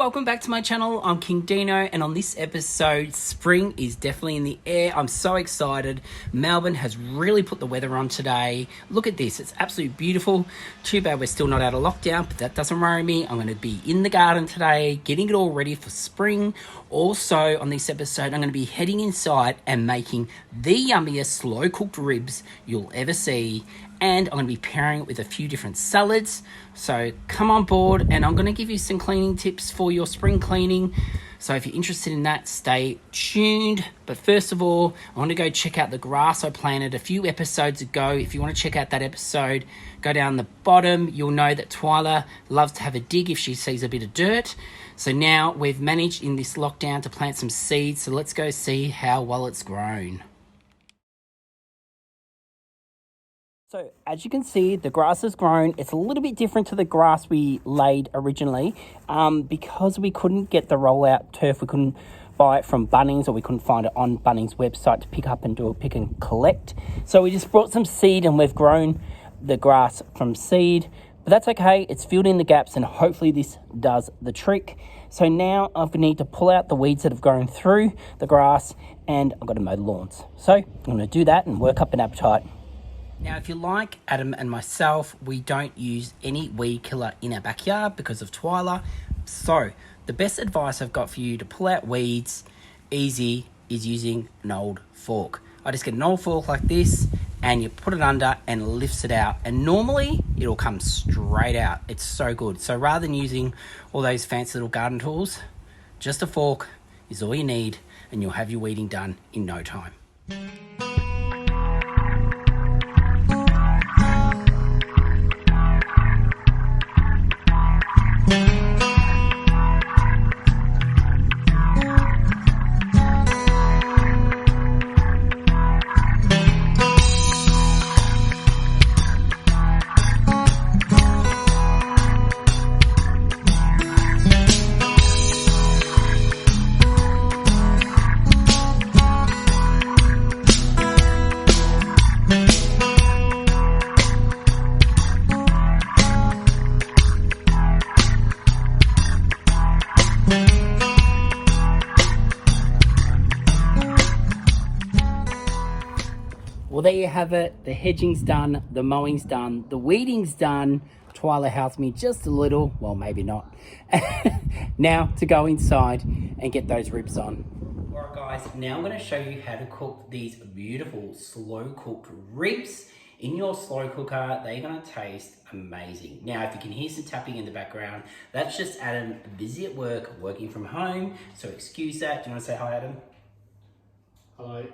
welcome back to my channel. I'm King Dino, and on this episode, spring is definitely in the air. I'm so excited. Melbourne has really put the weather on today. Look at this, it's absolutely beautiful. Too bad we're still not out of lockdown, but that doesn't worry me. I'm going to be in the garden today, getting it all ready for spring. Also, on this episode, I'm going to be heading inside and making the yummiest slow-cooked ribs you'll ever see. And I'm going to be pairing it with a few different salads. So come on board, and I'm going to give you some cleaning tips for your spring cleaning. So if you're interested in that, stay tuned. But first of all, I want to go check out the grass I planted a few episodes ago. If you want to check out that episode, go down the bottom. You'll know that Twyla loves to have a dig if she sees a bit of dirt. So now we've managed in this lockdown to plant some seeds. So let's go see how well it's grown. So as you can see, the grass has grown. It's a little bit different to the grass we laid originally because we couldn't get the rollout turf. We couldn't buy it from Bunnings, or we couldn't find it on Bunnings' website to pick up and do a pick and collect. So we just brought some seed and we've grown the grass from seed. But that's okay. It's filled in the gaps and hopefully this does the trick. So now I need to pull out the weeds that have grown through the grass, and I've got to mow the lawns. So I'm going to do that and work up an appetite. Now, if you like Adam and myself, we don't use any weed killer in our backyard because of Twyla. So the best advice I've got for you to pull out weeds easy is using an old fork. I just get an old fork like this and you put it under and it lifts it out. And normally it'll come straight out. It's so good. So rather than using all those fancy little garden tools, just a fork is all you need and you'll have your weeding done in no time. Well, there you have it. The hedging's done, the mowing's done, the weeding's done. Twyla helped me just a little, well, maybe not. Now to go inside and get those ribs on. All right, guys, now I'm going to show you how to cook these beautiful slow-cooked ribs in your slow cooker. They're going to taste amazing. Now, if you can hear some tapping in the background, that's just Adam busy at work, working from home. So excuse that. Do you want to say hi, Adam? Hello.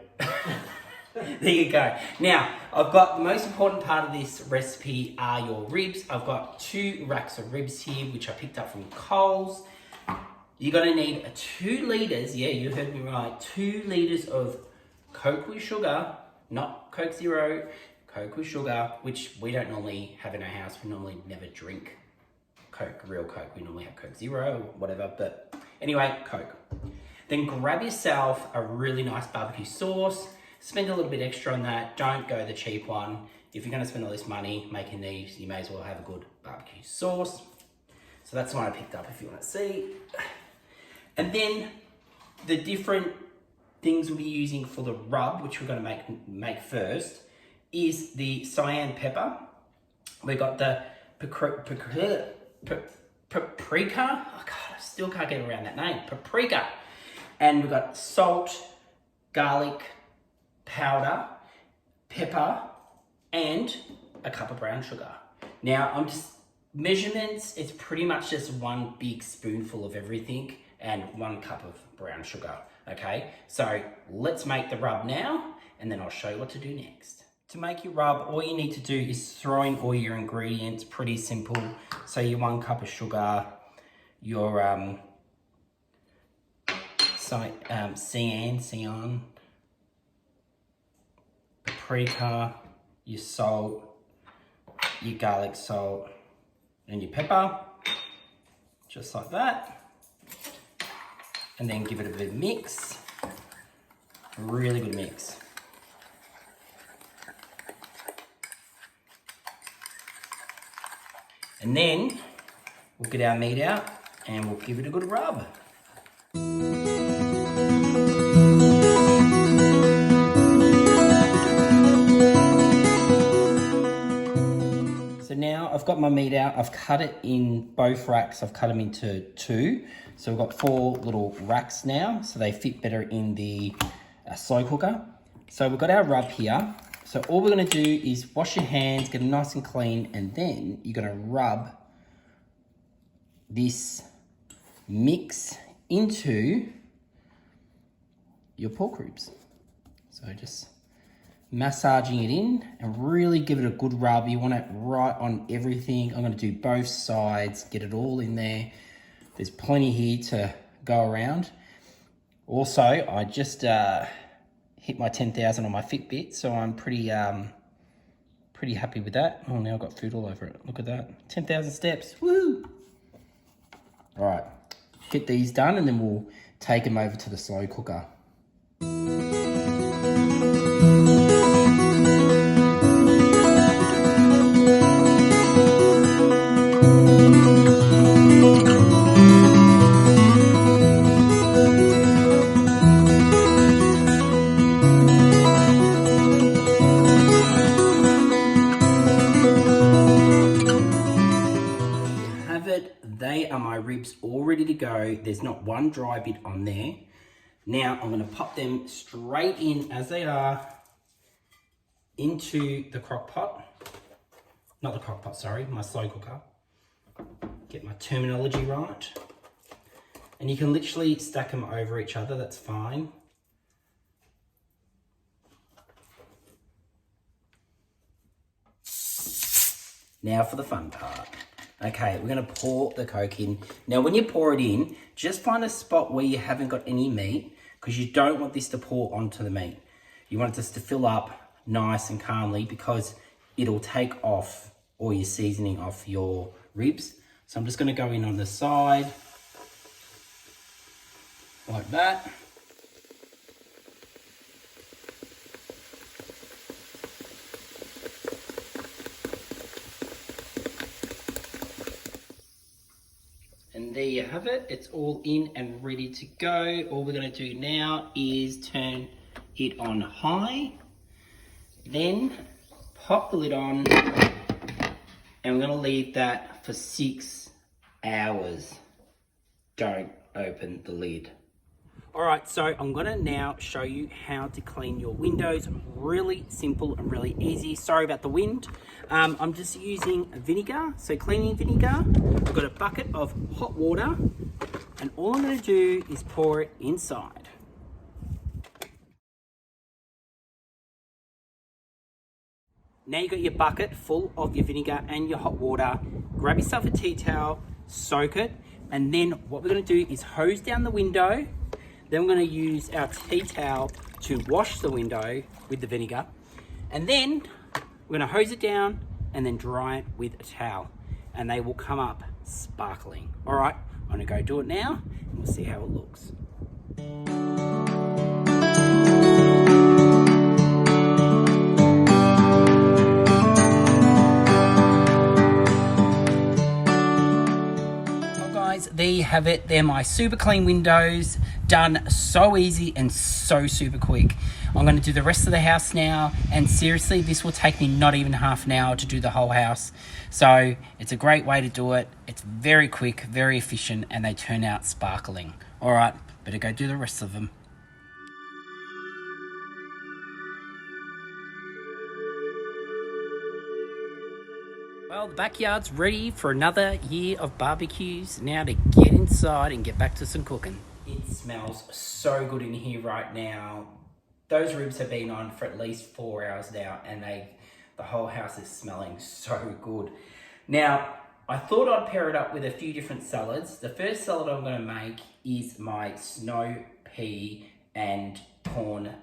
There you go. Now, I've got the most important part of this recipe are your ribs. I've got 2 racks of ribs here, which I picked up from Coles. You're going to need 2 litres, yeah, you heard me right, 2 litres of Coke with sugar, not Coke Zero, Coke with sugar, which we don't normally have in our house. We normally never drink Coke, real Coke. We normally have Coke Zero or whatever, but anyway, Coke. Then grab yourself a really nice barbecue sauce. Spend a little bit extra on that. Don't go the cheap one. If you're going to spend all this money making these, you may as well have a good barbecue sauce. So that's the one I picked up if you want to see. And then the different things we'll be using for the rub, which we're going to make first, is the cayenne pepper. We got the paprika. Oh God, I still can't get around that name. Paprika. And we've got salt, garlic powder, pepper, and a cup of brown sugar. Now, I'm just measurements, it's pretty much just 1 big spoonful of everything and 1 cup of brown sugar, okay? So let's make the rub now, and then I'll show you what to do next. To make your rub, all you need to do is throw in all your ingredients, pretty simple. So your 1 cup of sugar, your cayenne, paprika, your salt, your garlic salt, and your pepper, just like that. And then give it a bit of mix, a really good mix. And then we'll get our meat out and we'll give it a good rub. So now I've got my meat out. I've cut it in both racks. I've cut them into two. So we've got 4 little racks now, so they fit better in the slow cooker. So we've got our rub here. So all we're gonna do is wash your hands, get them nice and clean, and then you're gonna rub this mix into your pork ribs. So just massaging it in and really give it a good rub. You want it right on everything. I'm gonna do both sides, get it all in there. There's plenty here to go around. Also, I just hit my 10,000 on my Fitbit, so I'm pretty happy with that. Oh, now I've got food all over it. Look at that, 10,000 steps, woo! All right, get these done and then we'll take them over to the slow cooker. They are my ribs all ready to go. There's not one dry bit on there. Now I'm going to pop them straight in as they are into the crock pot. Not the crock pot, sorry, my slow cooker. Get my terminology right. And you can literally stack them over each other, that's fine. Now for the fun part. Okay, we're gonna pour the Coke in. Now when you pour it in, just find a spot where you haven't got any meat, because you don't want this to pour onto the meat. You want this to fill up nice and calmly, because it'll take off all your seasoning off your ribs. So I'm just gonna go in on the side, like that. And there you have it, it's all in and ready to go. All we're gonna do now is turn it on high, then pop the lid on, and we're gonna leave that for 6 hours. Don't open the lid. All right, so I'm gonna now show you how to clean your windows. Really simple and really easy. Sorry about the wind. I'm just using vinegar, so cleaning vinegar. I've got a bucket of hot water, and all I'm gonna do is pour it inside. Now you've got your bucket full of your vinegar and your hot water. Grab yourself a tea towel, soak it, and then what we're gonna do is hose down the window. Then we're going to use our tea towel to wash the window with the vinegar. And then we're going to hose it down and then dry it with a towel. And they will come up sparkling. All right, I'm going to go do it now and we'll see how it looks. There you have it. They're my super clean windows, done so easy and so super quick. I'm going to do the rest of the house now, and seriously, this will take me not even half an hour to do the whole house. So it's a great way to do it. It's very quick, very efficient, and they turn out sparkling. All right, better go do the rest of them. Well, the backyard's ready for another year of barbecues. Now to get inside and get back to some cooking. It smells so good in here right now. Those ribs have been on for at least 4 hours now, and the whole house is smelling so good. Now, I thought I'd pair it up with a few different salads. The first salad I'm going to make is my snow pea and corn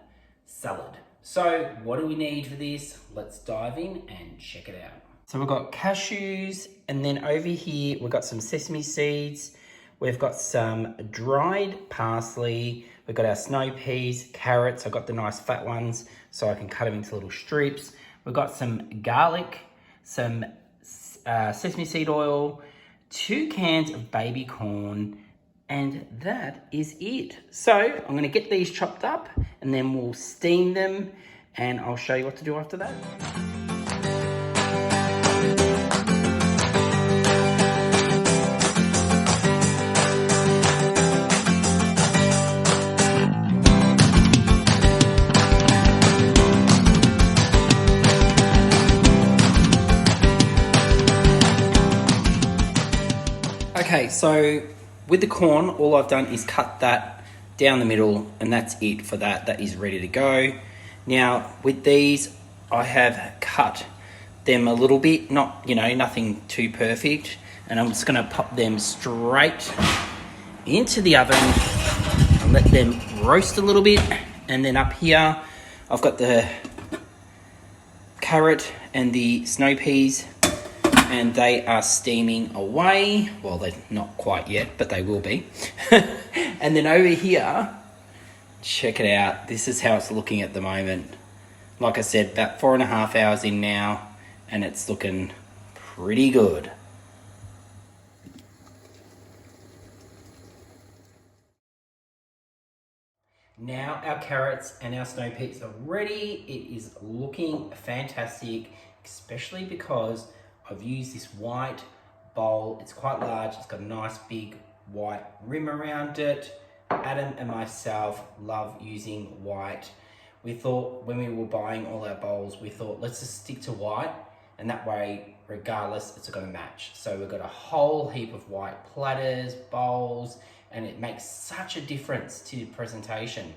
salad. So what do we need for this? Let's dive in and check it out. So we've got cashews, and then over here we've got some sesame seeds. We've got some dried parsley. We've got our snow peas, carrots. I've got the nice fat ones so I can cut them into little strips. We've got some garlic, some sesame seed oil, 2 cans of baby corn, and that is it. So I'm gonna get these chopped up and then we'll steam them and I'll show you what to do after that. Okay, so with the corn, all I've done is cut that down the middle and that's it for that. That is ready to go. Now, with these, I have cut them a little bit, not, nothing too perfect. And I'm just gonna pop them straight into the oven and let them roast a little bit. And then up here, I've got the carrot and the snow peas, and they are steaming away. Well, they're not quite yet, but they will be. And then over here, check it out. This is how it's looking at the moment. Like I said, about 4.5 hours in now, and it's looking pretty good. Now our carrots and our snow peas are ready. It is looking fantastic, especially because I've used this white bowl. It's quite large. It's got a nice big white rim around it. Adam and myself love using white. We thought when we were buying all our bowls, we thought let's just stick to white, and that way, regardless, it's going to match. So we've got a whole heap of white platters, bowls, and it makes such a difference to presentation.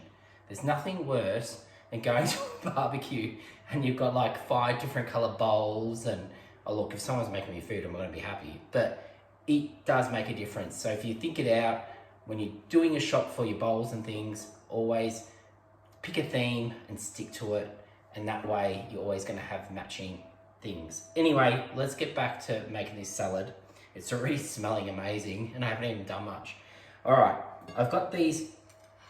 There's nothing worse than going to a barbecue and you've got like 5 different color bowls and, oh look, if someone's making me food, I'm gonna be happy. But it does make a difference. So if you think it out, when you're doing a shop for your bowls and things, always pick a theme and stick to it. And that way you're always gonna have matching things. Anyway, let's get back to making this salad. It's already smelling amazing and I haven't even done much. All right, I've got these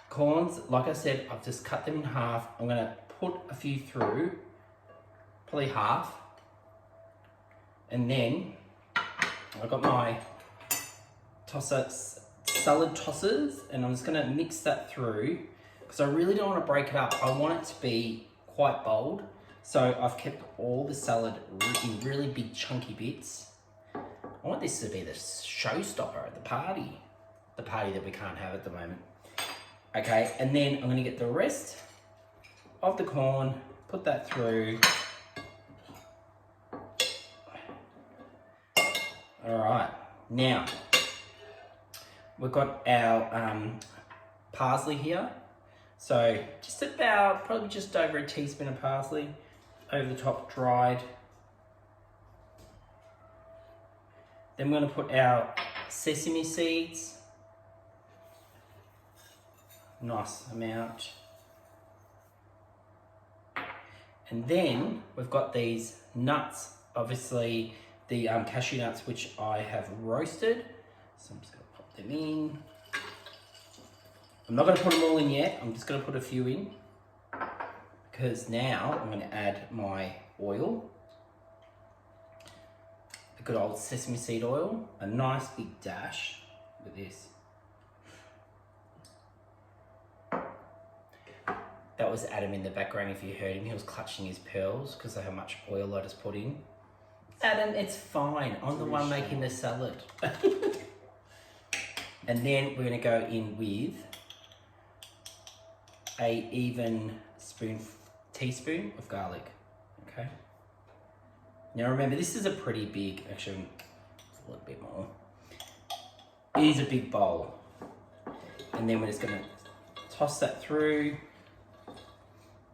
corns. Like I said, I've just cut them in half. I'm gonna put a few through, probably half. And then I've got my salad tossers, and I'm just gonna mix that through because I really don't want to break it up. I want it to be quite bold. So I've kept all the salad in really big chunky bits. I want this to be the showstopper at the party that we can't have at the moment. Okay, and then I'm gonna get the rest of the corn, put that through. All right, now we've got our parsley here. So just about, probably just over a teaspoon of parsley, over the top dried. Then we're gonna put our sesame seeds. Nice amount. And then we've got these nuts, obviously the cashew nuts, which I have roasted. So I'm just gonna pop them in. I'm not gonna put them all in yet. I'm just gonna put a few in because now I'm gonna add my oil. The good old sesame seed oil, a nice big dash with this. That was Adam in the background. If you heard him, he was clutching his pearls because of how much oil I just put in. Adam, it's fine. I'm the one making the salad. And then we're gonna go in with a even teaspoon of garlic, okay? Now remember, this is a pretty big, actually, it's a little bit more. It is a big bowl. And then we're just gonna toss that through.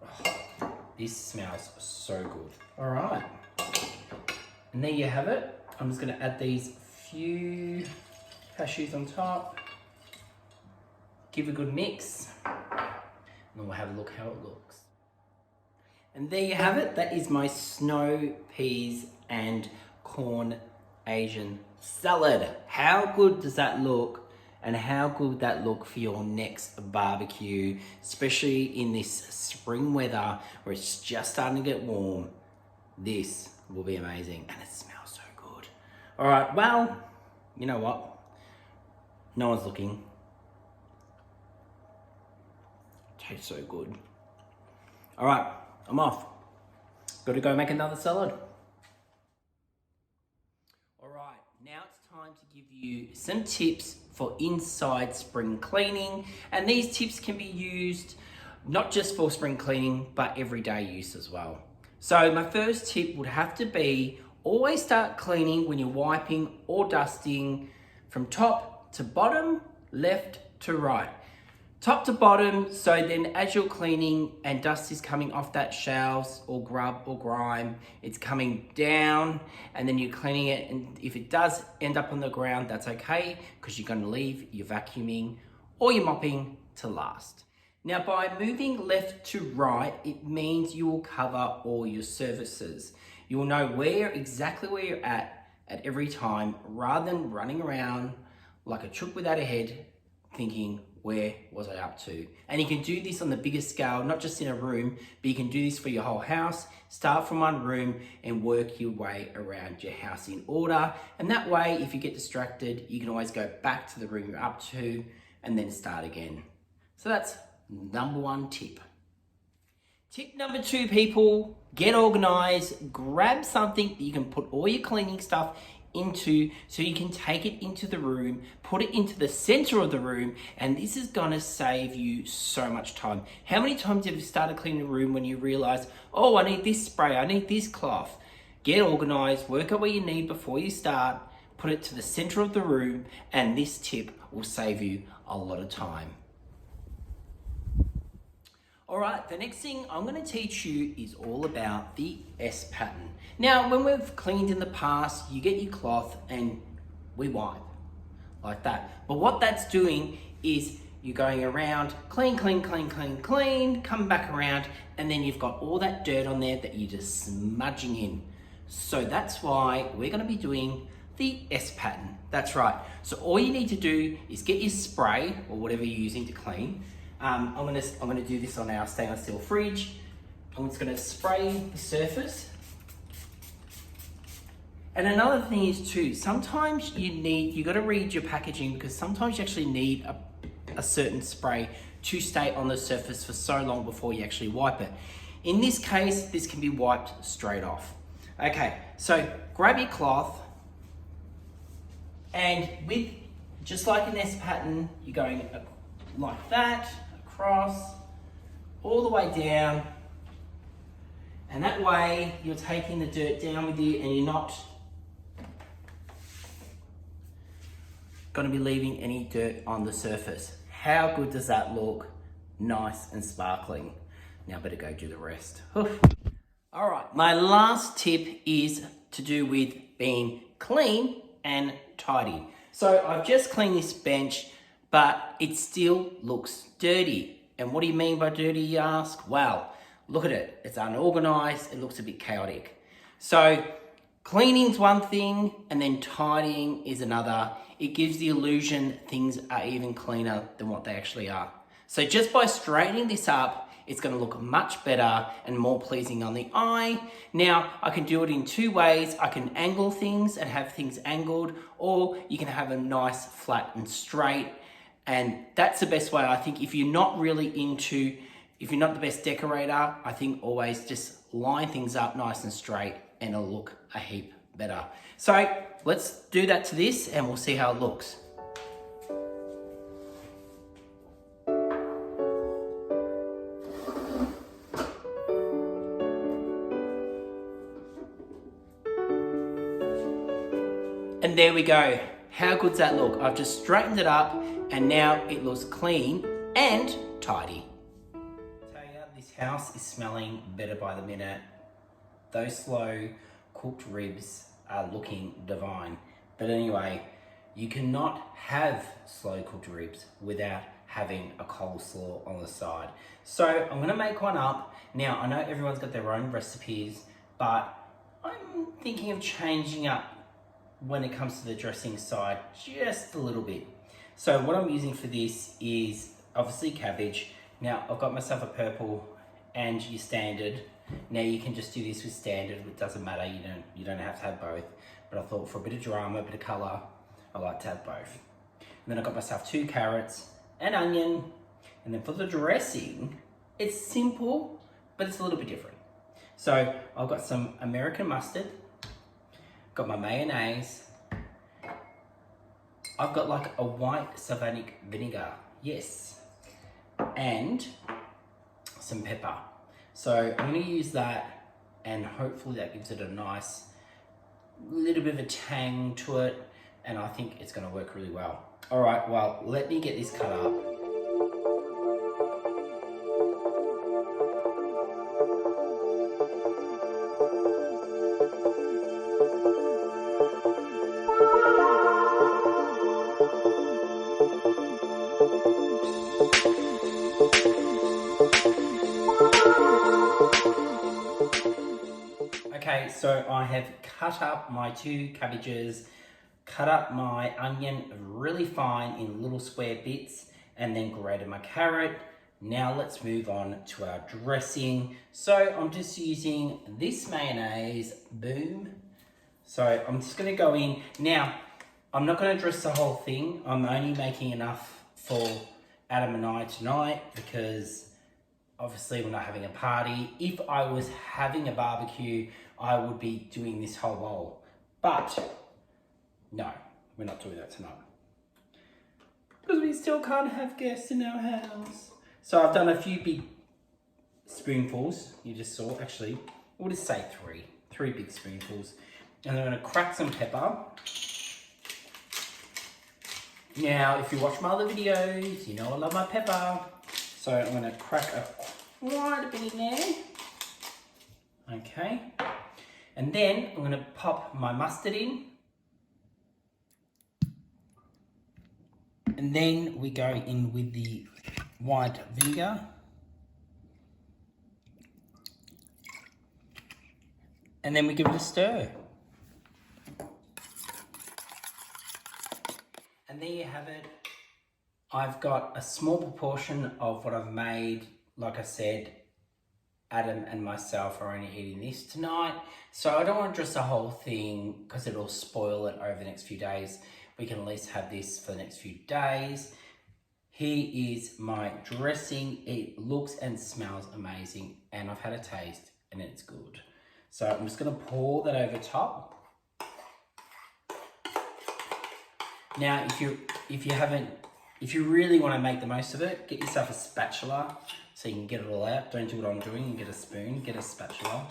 Oh, this smells so good. All right. And there you have it. I'm just gonna add these few cashews on top. Give a good mix. And then we'll have a look how it looks. And there you have it. That is my snow peas and corn Asian salad. How good does that look? And how good would that look for your next barbecue, especially in this spring weather where it's just starting to get warm? This will be amazing and it smells so good. All right, well, You know what? No one's looking. Tastes so good. All right, I'm off. Got to go make another salad. All right, now it's time to give you some tips for inside spring cleaning. And these tips can be used not just for spring cleaning, but everyday use as well. So my first tip would have to be always start cleaning when you're wiping or dusting from top to bottom, left to right. Top to bottom, so then as you're cleaning and dust is coming off that shelves or grub or grime, it's coming down and then you're cleaning it, and if it does end up on the ground, that's okay, because you're going to leave your vacuuming or your mopping to last. Now by moving left to right, it means you will cover all your surfaces. You will know exactly where you're at every time, rather than running around like a chook without a head thinking, where was I up to? And you can do this on the biggest scale, not just in a room, but you can do this for your whole house. Start from one room and work your way around your house in order. And that way, if you get distracted, you can always go back to the room you're up to and then start again. So that's number one tip. Tip number two, people, get organized. Grab something that you can put all your cleaning stuff into, so you can take it into the room, put it into the center of the room, and this is gonna save you so much time. How many times have you started cleaning a room when you realize, oh, I need this spray, I need this cloth? Get organized, work out what you need before you start, put it to the center of the room, and this tip will save you a lot of time. All right, the next thing I'm gonna teach you is all about the S pattern. Now, when we've cleaned in the past, you get your cloth and we wipe like that. But what that's doing is you're going around, clean, clean, clean, clean, clean, come back around, and then you've got all that dirt on there that you're just smudging in. So that's why we're gonna be doing the S pattern. That's right. So all you need to do is get your spray or whatever you're using to clean. I'm gonna do this on our stainless steel fridge. I'm just gonna spray the surface. And another thing is too, sometimes you gotta read your packaging, because sometimes you actually need a certain spray to stay on the surface for so long before you actually wipe it. In this case, this can be wiped straight off. Okay, so grab your cloth, and with, just like an S pattern, you're going like that, across, all the way down, and that way you're taking the dirt down with you and you're not going to be leaving any dirt on the surface. How good does that look? Nice and sparkling. Now better go do the rest. All right, my last tip is to do with being clean and tidy. So I've just cleaned this bench, but it still looks dirty. And what do you mean by dirty, you ask? Well, look at it. It's unorganized. It looks a bit chaotic. So cleaning's one thing, and then tidying is another. It gives the illusion things are even cleaner than what they actually are. So just by straightening this up, it's going to look much better and more pleasing on the eye. Now, I can do it in two ways. I can angle things and have things angled, or you can have a nice flat and straight. And that's the best way. I think if you're not the best decorator, I think always just line things up nice and straight and it'll look a heap better. So let's do that to this and we'll see how it looks. And there we go. How good's that look? I've just straightened it up and now it looks clean and tidy. I tell you, this house is smelling better by the minute. Those slow cooked ribs are looking divine. But anyway, you cannot have slow cooked ribs without having a coleslaw on the side. So I'm gonna make one up. Now, I know everyone's got their own recipes, but I'm thinking of changing up when it comes to the dressing side just a little bit. So what I'm using for this is obviously cabbage. Now I've got myself a purple and your standard. Now you can just do this with standard, it doesn't matter, you don't have to have both. But I thought for a bit of drama, a bit of colour, I like to have both. And then I got myself 2 carrots, an onion, and then for the dressing, it's simple, but it's a little bit different. So I've got some American mustard, got my mayonnaise, I've got like a white Savanic vinegar, yes, and some pepper. So I'm gonna use that, and hopefully that gives it a nice little bit of a tang to it, and I think it's gonna work really well. All right, well, let me get this cut up. Okay, so I have cut up my 2 cabbages, cut up my onion really fine in little square bits, and then grated my carrot. Now let's move on to our dressing. So I'm just using this mayonnaise, boom. So I'm just gonna go in. Now, I'm not gonna dress the whole thing. I'm only making enough for Adam and I tonight because obviously we're not having a party. If I was having a barbecue, I would be doing this whole bowl. But no, we're not doing that tonight. Because we still can't have guests in our house. So I've done a few big spoonfuls, you just saw, actually, we'll just say 3 big spoonfuls. And I'm gonna crack some pepper. Now, if you watch my other videos, you know I love my pepper. So I'm gonna crack quite a bit in there. Okay. And then I'm gonna pop my mustard in. And then we go in with the white vinegar. And then we give it a stir. And there you have it. I've got a small proportion of what I've made. Like I said, Adam and myself are only eating this tonight. So I don't want to dress the whole thing because it'll spoil it over the next few days. We can at least have this for the next few days. Here is my dressing. It looks and smells amazing, and I've had a taste and it's good. So I'm just gonna pour that over top. Now, if you really want to make the most of it, get yourself a spatula so you can get it all out. Don't do what I'm doing and get a spoon, get a spatula.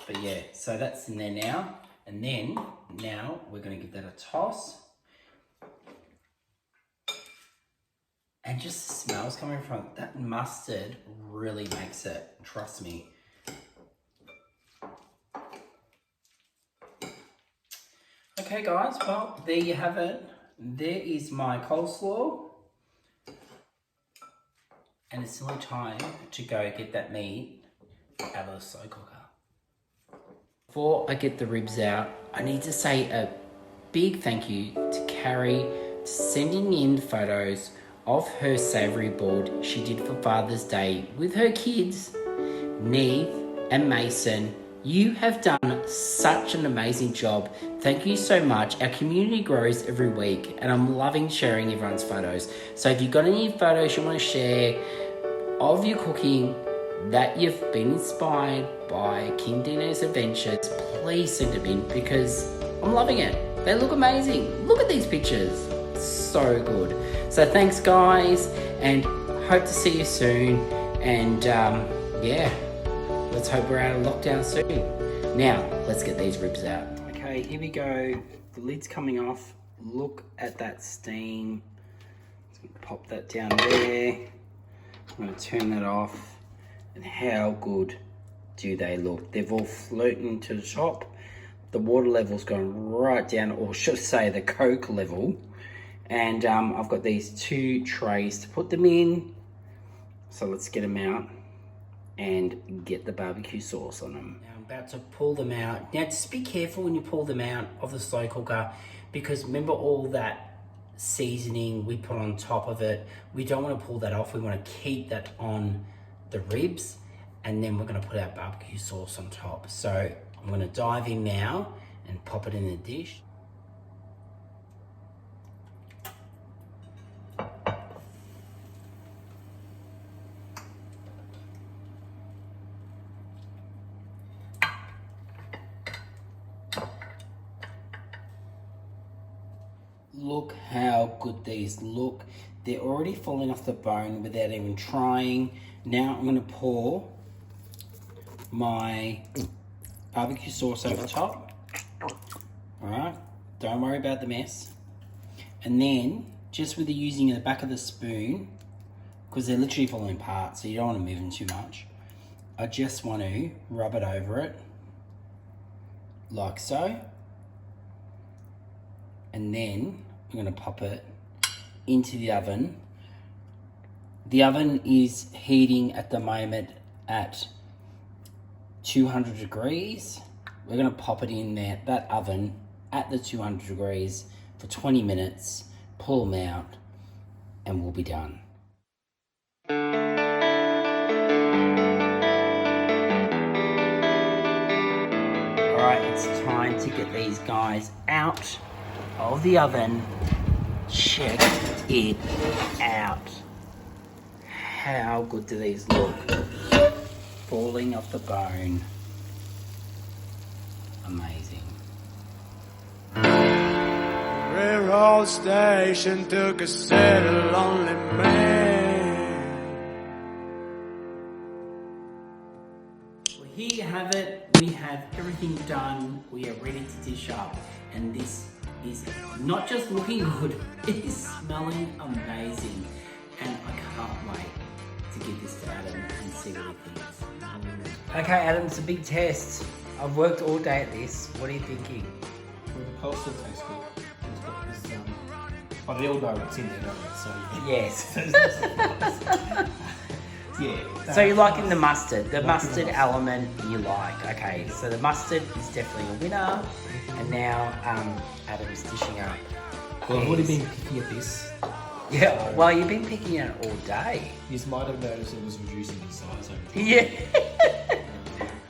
But yeah, so that's in there now. And then, now we're gonna give that a toss. And just the smells coming from it. That mustard really makes it, trust me. Okay guys, well, there you have it. There is my coleslaw. And it's nearly time to go get that meat out of the slow cooker. Before I get the ribs out, I need to say a big thank you to Carrie for sending in photos of her savoury board she did for Father's Day with her kids, Neve and Mason. You have done such an amazing job. Thank you so much. Our community grows every week and I'm loving sharing everyone's photos. So if you've got any photos you want to share of your cooking that you've been inspired by King Dino's adventures, please send them in because I'm loving it. They look amazing. Look at these pictures. So good. So thanks guys, and hope to see you soon. And yeah, let's hope we're out of lockdown soon. Now, let's get these ribs out. Okay, here we go. The lid's coming off. Look at that steam. Let's pop that down there. I'm going to turn that off. And how good do they look? They've all floating to the top. The water level's going right down, or should I say the Coke level. And I've got these 2 trays to put them in. So let's get them out and get the barbecue sauce on them. Now I'm about to pull them out. Now just be careful when you pull them out of the slow cooker, because remember all that seasoning we put on top of it. We don't want to pull that off. We want to keep that on the ribs, and then we're going to put our barbecue sauce on top. So I'm going to dive in now and pop it in the dish. Look how good these look. They're already falling off the bone without even trying. Now I'm going to pour my barbecue sauce over the top. Alright, don't worry about the mess. And then, just with the using the back of the spoon, because they're literally falling apart, so you don't want to move them too much, I just want to rub it over it, like so. And then I'm going to pop it into the oven. The oven is heating at the moment at 200 degrees. We're going to pop it in there, that oven, at the 200 degrees for 20 minutes, pull them out, and we'll be done. Alright, it's time to get these guys out of the oven. Check it out. How good do these look? Falling off the bone. Amazing. Railroad station took a set of lonely man. Well, here you have it. We have everything done. We are ready to dish up. And this is not just looking good, it is smelling amazing. And I can't wait to give this to Adam and see what he thinks. Okay, Adam, it's a big test. I've worked all day at this. What are you thinking? Well, the coleslaw tastes good. It's got this, but they all know what's in there, don't they? So Yes. yeah. So you're liking the mustard. The mustard element you like. Okay, so the mustard is definitely a winner. And now Adam's dishing up. Well, I've already been picking at this. Yeah, well, you've been picking it all day. You might have noticed it was reducing in size over time. Yeah.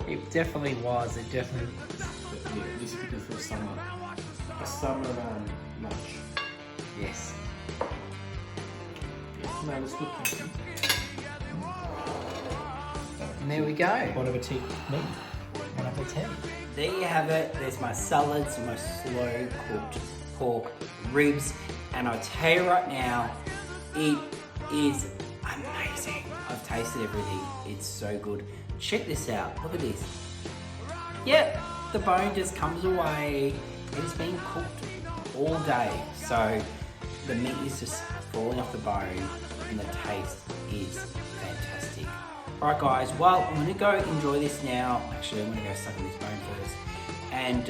It definitely was. It definitely was. But yeah, this is because for a summer lunch. Yes. Yeah, no, it's good. And there we go. One of a tea, me. One of a 10. There you have it. There's my salads, my slow cooked pork ribs. And I tell you right now, it is amazing. I've tasted everything. It's so good. Check this out. Look at this. Yep, the bone just comes away. It has been cooked all day. So the meat is just falling off the bone and the taste is fantastic. Alright guys, well, I'm going to go enjoy this now. Actually, I'm going to go suck on this bone first. And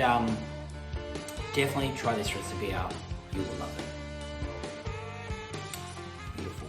definitely try this recipe out. You will love it. Beautiful.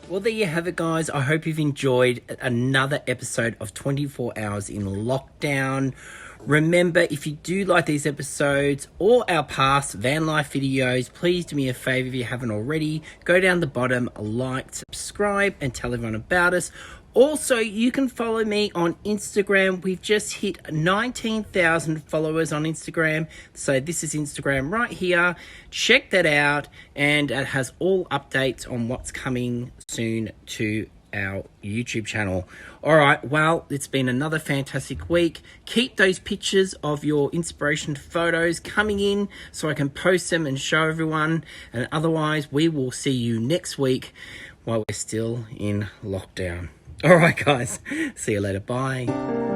Well, there you have it, guys. I hope you've enjoyed another episode of 24 Hours in Lockdown. Remember, if you do like these episodes or our past van life videos, please do me a favor if you haven't already. Go down the bottom, like, subscribe, and tell everyone about us. Also, you can follow me on Instagram. We've just hit 19,000 followers on Instagram. So this is Instagram right here. Check that out. And it has all updates on what's coming soon to our YouTube channel. All right, well, it's been another fantastic week. Keep those pictures of your inspiration photos coming in so I can post them and show everyone. And otherwise, we will see you next week while we're still in lockdown. All right, guys. See you later. Bye.